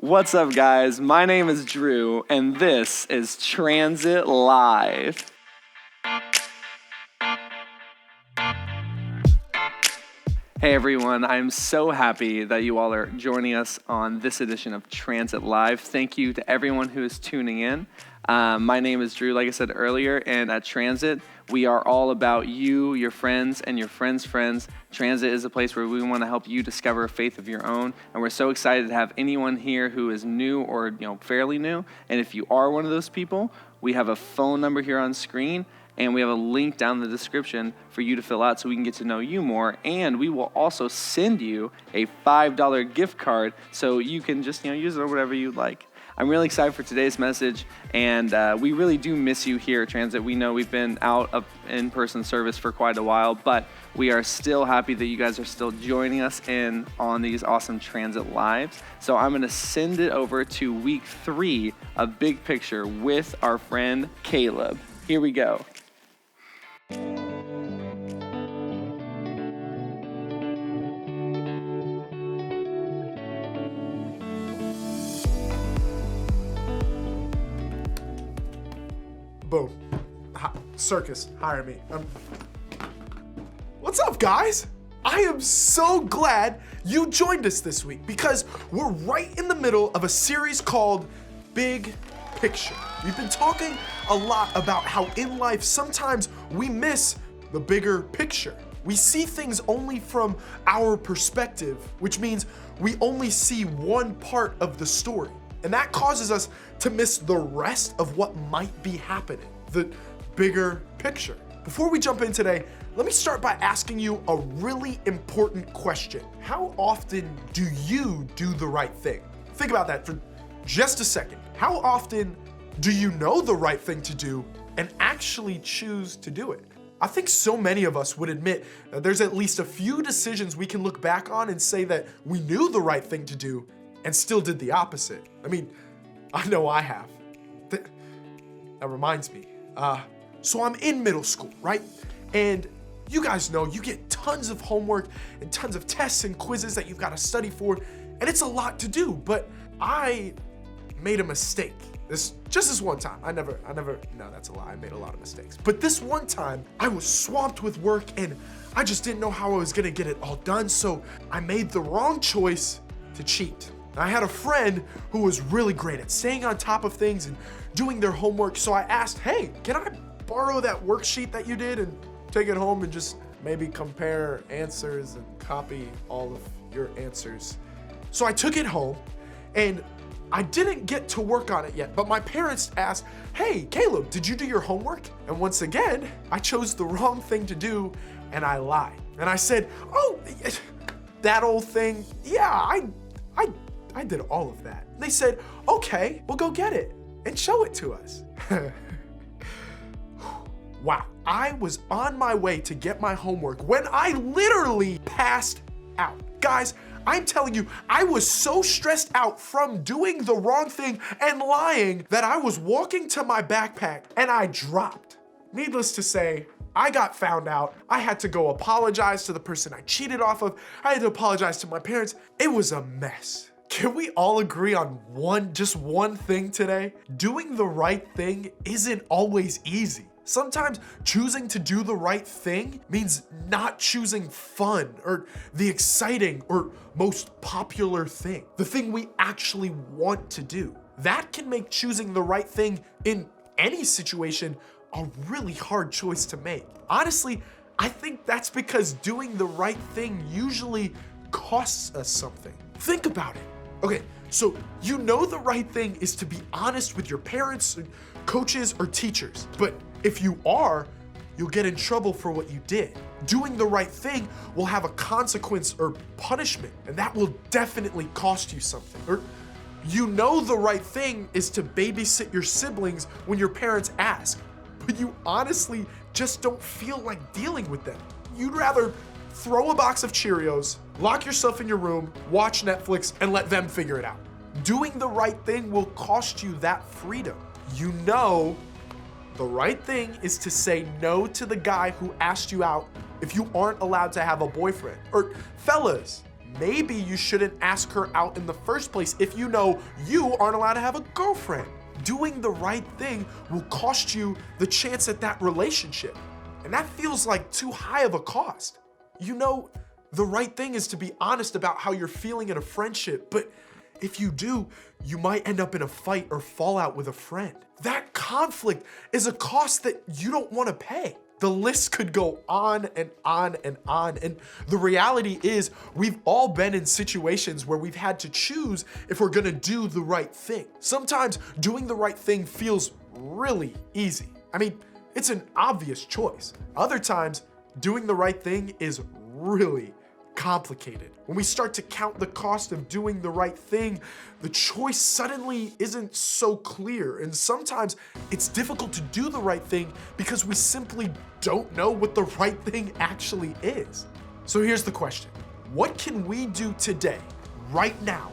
What's up, guys? My name is Drew, and this is Transit Live. Hey everyone, I'm so happy that you all are joining us on this edition of Transit Live. Thank you to everyone who is tuning in. My name is Drew, like I said earlier, and at Transit, we are all about you, your friends, and your friends' friends. Transit is a place where we want to help you discover a faith of your own, and we're so excited to have anyone here who is new or fairly new. And if you are one of those people, we have a phone number here on screen, and we have a link down in the description for you to fill out so we can get to know you more. And we will also send you a $5 gift card so you can just use it or whatever you'd like. I'm really excited for today's message, and we really do miss you here at Transit. We know we've been out of in-person service for quite a while, but we are still happy that you guys are still joining us in on these awesome Transit Lives. So I'm going to send it over to week 3 of Big Picture with our friend Caleb. Here we go. Boom. Circus, hire me. What's up, guys? I am so glad you joined us this week because we're right in the middle of a series called Big Picture. We've been talking a lot about how in life sometimes we miss the bigger picture. We see things only from our perspective, which means we only see one part of the story. And that causes us to miss the rest of what might be happening, the bigger picture. Before we jump in today, let me start by asking you a really important question. How often do you do the right thing? Think about that for just a second. How often do you know the right thing to do and actually choose to do it? I think so many of us would admit that there's at least a few decisions we can look back on and say that we knew the right thing to do and still did the opposite. I mean, I know I have. That reminds me. So I'm in middle school, right? And you guys know you get tons of homework and tons of tests and quizzes that you've got to study for, and it's a lot to do, but I made a mistake. Just this one time. No, that's a lie. I made a lot of mistakes. But this one time, I was swamped with work and I just didn't know how I was gonna get it all done, so I made the wrong choice to cheat. I had a friend who was really great at staying on top of things and doing their homework, so I asked, hey, can I borrow that worksheet that you did and take it home and just maybe compare answers and copy all of your answers? So I took it home and I didn't get to work on it yet, but my parents asked, hey, Caleb, did you do your homework? And once again, I chose the wrong thing to do and I lied. And I said, oh, that old thing, yeah, I did all of that. And they said, okay, well go get it and show it to us. Wow, I was on my way to get my homework when I literally passed out. Guys, I'm telling you, I was so stressed out from doing the wrong thing and lying that I was walking to my backpack and I dropped. Needless to say, I got found out. I had to go apologize to the person I cheated off of. I had to apologize to my parents. It was a mess. Can we all agree on just one thing today? Doing the right thing isn't always easy. Sometimes choosing to do the right thing means not choosing fun or the exciting or most popular thing, the thing we actually want to do. That can make choosing the right thing in any situation a really hard choice to make. Honestly, I think that's because doing the right thing usually costs us something. Think about it. Okay, so you know the right thing is to be honest with your parents, coaches, or teachers, but if you are, you'll get in trouble for what you did. Doing the right thing will have a consequence or punishment, and that will definitely cost you something. Or you know the right thing is to babysit your siblings when your parents ask, but you honestly just don't feel like dealing with them. You'd rather throw a box of Cheerios, lock yourself in your room, watch Netflix, and let them figure it out. Doing the right thing will cost you that freedom. You know the right thing is to say no to the guy who asked you out if you aren't allowed to have a boyfriend. Or fellas, maybe you shouldn't ask her out in the first place if you know you aren't allowed to have a girlfriend. Doing the right thing will cost you the chance at that relationship. And that feels like too high of a cost. You know, the right thing is to be honest about how you're feeling in a friendship, but if you do, you might end up in a fight or fallout with a friend. That conflict is a cost that you don't want to pay. The list could go on and on and on. And the reality is we've all been in situations where we've had to choose if we're gonna do the right thing. Sometimes doing the right thing feels really easy. I mean, it's an obvious choice. Other times, doing the right thing is really complicated. When we start to count the cost of doing the right thing, the choice suddenly isn't so clear. And sometimes it's difficult to do the right thing because we simply don't know what the right thing actually is. So here's the question. What can we do today, right now,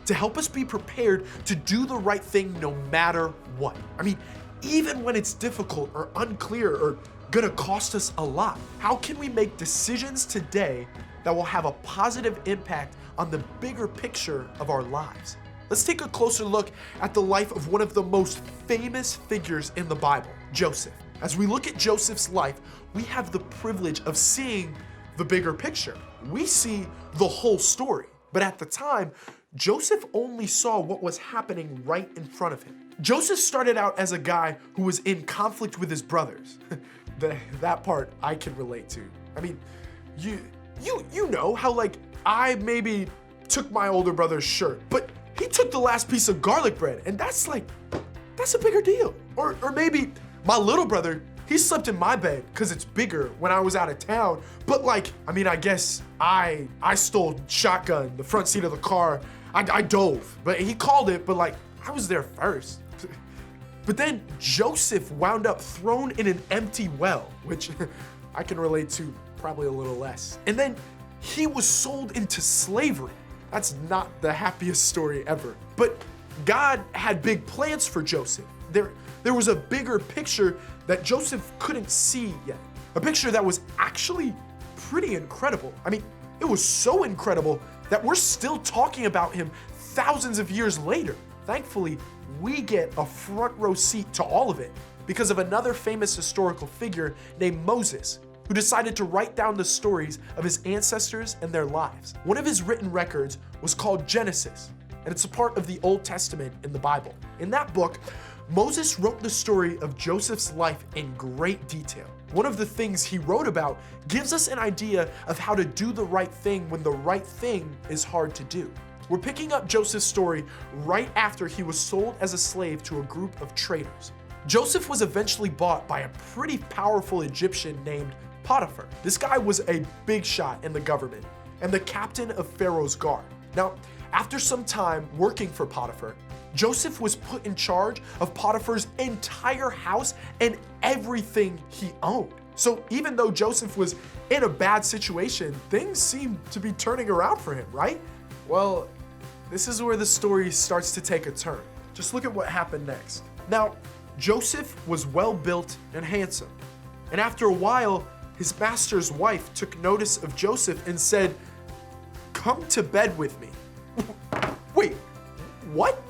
to help us be prepared to do the right thing no matter what? I mean, even when it's difficult or unclear or gonna cost us a lot, how can we make decisions today that will have a positive impact on the bigger picture of our lives? Let's take a closer look at the life of one of the most famous figures in the Bible, Joseph. As we look at Joseph's life, we have the privilege of seeing the bigger picture. We see the whole story, but at the time, Joseph only saw what was happening right in front of him. Joseph started out as a guy who was in conflict with his brothers. That part I can relate to. I mean, you know how like I maybe took my older brother's shirt, but he took the last piece of garlic bread, and that's a bigger deal. Or maybe my little brother, he slept in my bed because it's bigger when I was out of town. But like, I mean, I guess I stole shotgun, the front seat of the car. I dove, but he called it, but like I was there first. But then Joseph wound up thrown in an empty well, which I can relate to probably a little less. And then he was sold into slavery. That's not the happiest story ever. But God had big plans for Joseph. There was a bigger picture that Joseph couldn't see yet. A picture that was actually pretty incredible. I mean, it was so incredible that we're still talking about him thousands of years later. Thankfully, we get a front row seat to all of it because of another famous historical figure named Moses, who decided to write down the stories of his ancestors and their lives. One of his written records was called Genesis, and it's a part of the Old Testament in the Bible. In that book, Moses wrote the story of Joseph's life in great detail. One of the things he wrote about gives us an idea of how to do the right thing when the right thing is hard to do. We're picking up Joseph's story right after he was sold as a slave to a group of traders. Joseph was eventually bought by a pretty powerful Egyptian named Potiphar. This guy was a big shot in the government and the captain of Pharaoh's guard. Now, after some time working for Potiphar, Joseph was put in charge of Potiphar's entire house and everything he owned. So even though Joseph was in a bad situation, things seemed to be turning around for him, right? Well, this is where the story starts to take a turn. Just look at what happened next. Now, Joseph was well built and handsome. And after a while, his master's wife took notice of Joseph and said, "Come to bed with me." Wait, what?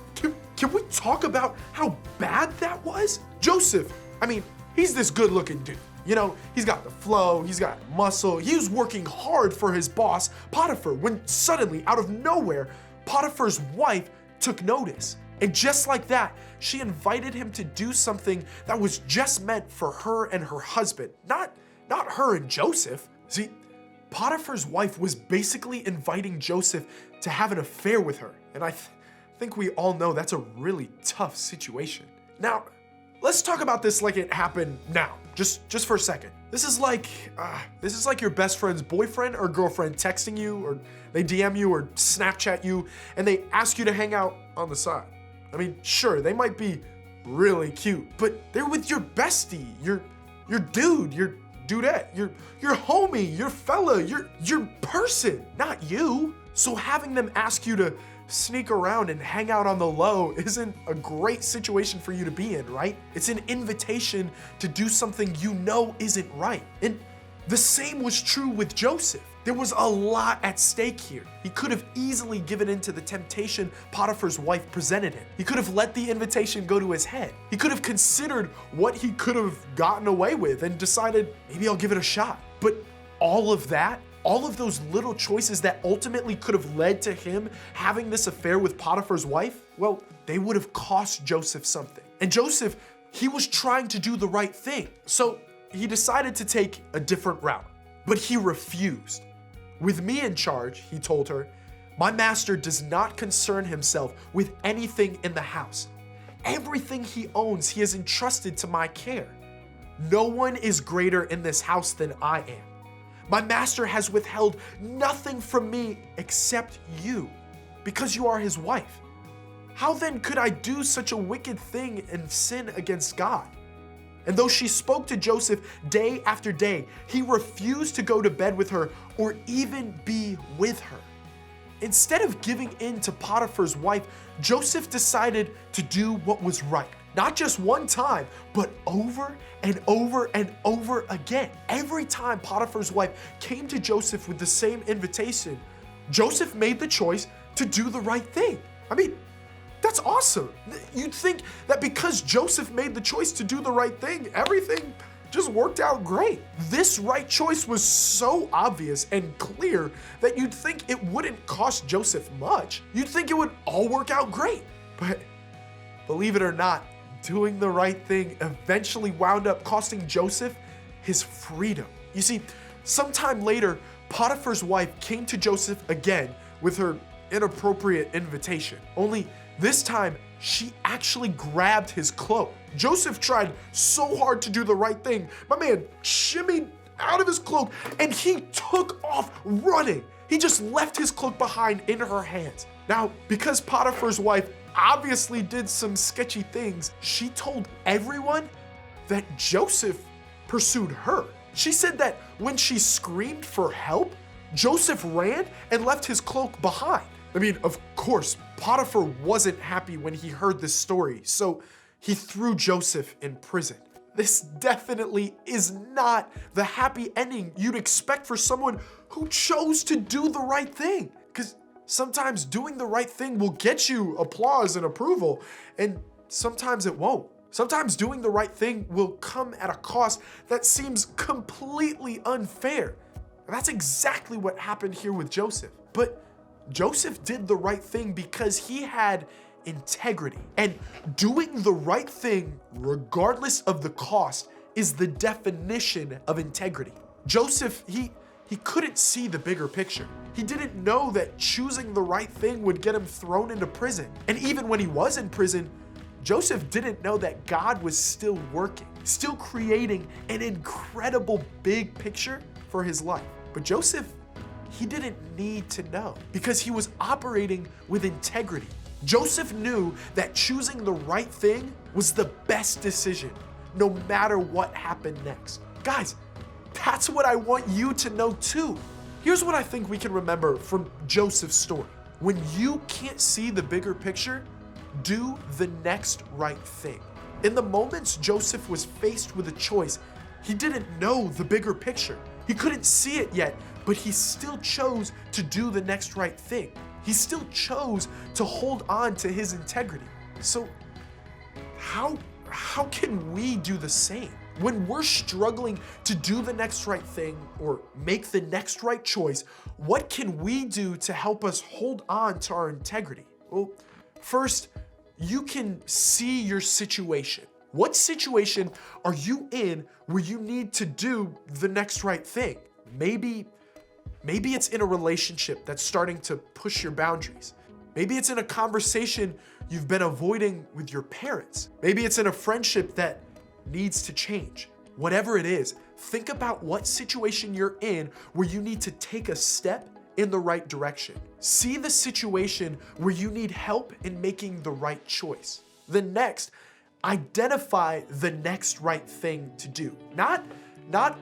Can we talk about how bad that was? Joseph, I mean, he's this good looking dude. You know, he's got the flow, he's got muscle. He was working hard for his boss, Potiphar, when suddenly, out of nowhere, Potiphar's wife took notice. And just like that, she invited him to do something that was just meant for her and her husband, not her and Joseph. See, Potiphar's wife was basically inviting Joseph to have an affair with her. And I think we all know that's a really tough situation. Now, let's talk about this like it happened now, just for a second. This is like your best friend's boyfriend or girlfriend texting you, or they DM you or Snapchat you, and they ask you to hang out on the side. I mean, sure, they might be really cute, but they're with your bestie, your dude, your dudette, your homie, your fella, your person, not you. So having them ask you to sneak around and hang out on the low isn't a great situation for you to be in, right? It's an invitation to do something you know isn't right. And the same was true with Joseph. There was a lot at stake here. He could have easily given in to the temptation Potiphar's wife presented him. He could have let the invitation go to his head. He could have considered what he could have gotten away with and decided, maybe I'll give it a shot. But all of that, all of those little choices that ultimately could have led to him having this affair with Potiphar's wife, well, they would have cost Joseph something. And Joseph, he was trying to do the right thing. So he decided to take a different route, but he refused. With me in charge, he told her, my master does not concern himself with anything in the house. Everything he owns, he has entrusted to my care. No one is greater in this house than I am. My master has withheld nothing from me except you, because you are his wife. How then could I do such a wicked thing and sin against God? And though she spoke to Joseph day after day, he refused to go to bed with her or even be with her. Instead of giving in to Potiphar's wife, Joseph decided to do what was right. Not just one time, but over and over and over again. Every time Potiphar's wife came to Joseph with the same invitation, Joseph made the choice to do the right thing. I mean, that's awesome. You'd think that because Joseph made the choice to do the right thing, everything just worked out great. This right choice was so obvious and clear that you'd think it wouldn't cost Joseph much. You'd think it would all work out great. But believe it or not, doing the right thing eventually wound up costing Joseph his freedom. You see, sometime later, Potiphar's wife came to Joseph again with her inappropriate invitation. Only this time, she actually grabbed his cloak. Joseph tried so hard to do the right thing. My man shimmied out of his cloak and he took off running. He just left his cloak behind in her hands. Now, because Potiphar's wife obviously did some sketchy things, she told everyone that Joseph pursued her. She said that when she screamed for help, Joseph ran and left his cloak behind. I mean, of course, Potiphar wasn't happy when he heard this story, so he threw Joseph in prison. This definitely is not the happy ending you'd expect for someone who chose to do the right thing. Because sometimes doing the right thing will get you applause and approval, and sometimes it won't. Sometimes doing the right thing will come at a cost that seems completely unfair. And that's exactly what happened here with Joseph. But Joseph did the right thing because he had integrity. And doing the right thing, regardless of the cost, is the definition of integrity. Joseph, he couldn't see the bigger picture. He didn't know that choosing the right thing would get him thrown into prison. And even when he was in prison, Joseph didn't know that God was still working, still creating an incredible big picture for his life. But Joseph, he didn't need to know because he was operating with integrity. Joseph knew that choosing the right thing was the best decision, no matter what happened next. Guys, that's what I want you to know too. Here's what I think we can remember from Joseph's story. When you can't see the bigger picture, do the next right thing. In the moments Joseph was faced with a choice, he didn't know the bigger picture. He couldn't see it yet, but he still chose to do the next right thing. He still chose to hold on to his integrity. So how can we do the same? When we're struggling to do the next right thing or make the next right choice, what can we do to help us hold on to our integrity? Well, first, you can see your situation. What situation are you in where you need to do the next right thing? Maybe it's in a relationship that's starting to push your boundaries. Maybe it's in a conversation you've been avoiding with your parents. Maybe it's in a friendship that needs to change. Whatever it is, think about what situation you're in where you need to take a step in the right direction. See the situation where you need help in making the right choice. Then next, identify the next right thing to do. Not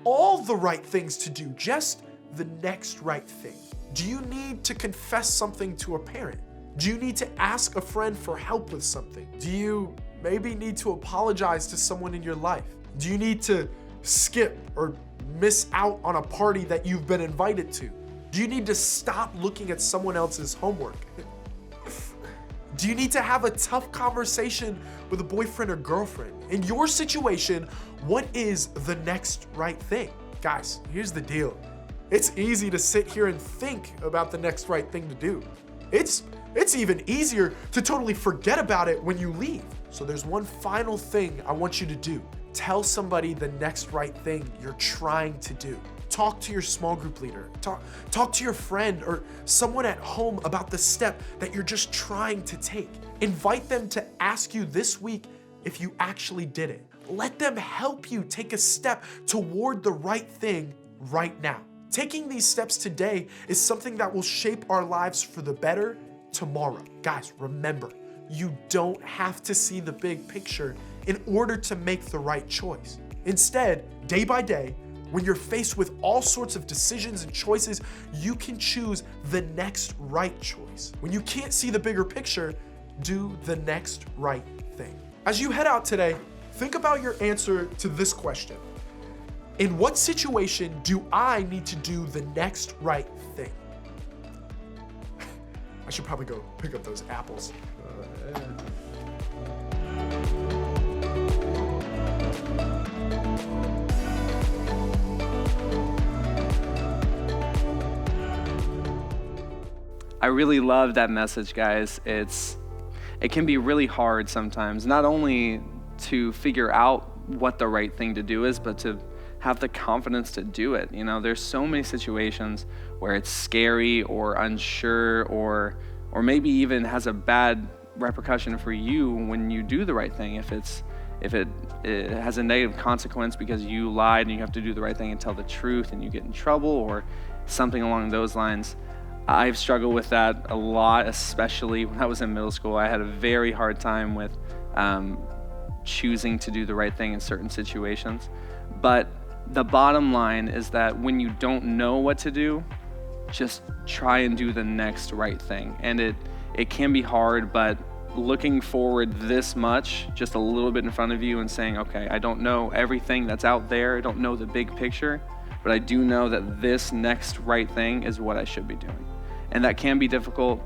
all the right things to do, just the next right thing. Do you need to confess something to a parent? Do you need to ask a friend for help with something? Do you maybe need to apologize to someone in your life? Do you need to skip or miss out on a party that you've been invited to? Do you need to stop looking at someone else's homework? Do you need to have a tough conversation with a boyfriend or girlfriend? In your situation, what is the next right thing? Guys, here's the deal. It's easy to sit here and think about the next right thing to do. It's even easier to totally forget about it when you leave. So there's one final thing I want you to do. Tell somebody the next right thing you're trying to do. Talk to your small group leader. Talk to your friend or someone at home about the step that you're just trying to take. Invite them to ask you this week if you actually did it. Let them help you take a step toward the right thing right now. Taking these steps today is something that will shape our lives for the better tomorrow. Guys, remember, you don't have to see the big picture in order to make the right choice. Instead, day by day, when you're faced with all sorts of decisions and choices, you can choose the next right choice. When you can't see the bigger picture, do the next right thing. As you head out today, think about your answer to this question. In what situation do I need to do the next right thing? I should probably go pick up those apples. I really love that message, guys. It can be really hard sometimes, not only to figure out what the right thing to do is, but to have the confidence to do it. You know, there's so many situations where it's scary or unsure or maybe even has a bad repercussion for you when you do the right thing. If it has a negative consequence because you lied and you have to do the right thing and tell the truth and you get in trouble or something along those lines. I've struggled with that a lot, especially when I was in middle school. I had a very hard time with choosing to do the right thing in certain situations. But the bottom line is that when you don't know what to do, just try and do the next right thing. And it can be hard, but looking forward this much, just a little bit in front of you and saying, okay, I don't know everything that's out there. I don't know the big picture, but I do know that this next right thing is what I should be doing. And that can be difficult.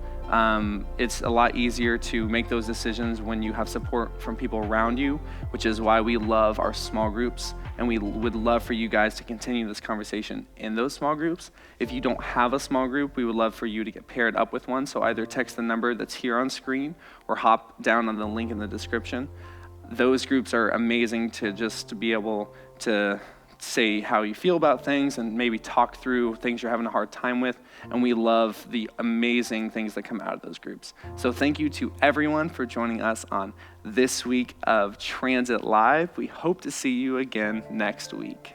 It's a lot easier to make those decisions when you have support from people around you, which is why we love our small groups. And we would love for you guys to continue this conversation in those small groups. If you don't have a small group, we would love for you to get paired up with one. So either text the number that's here on screen or hop down on the link in the description. Those groups are amazing to be able to say how you feel about things and maybe talk through things you're having a hard time with. And we love the amazing things that come out of those groups. So thank you to everyone for joining us on this week of Transit Live. We hope to see you again next week.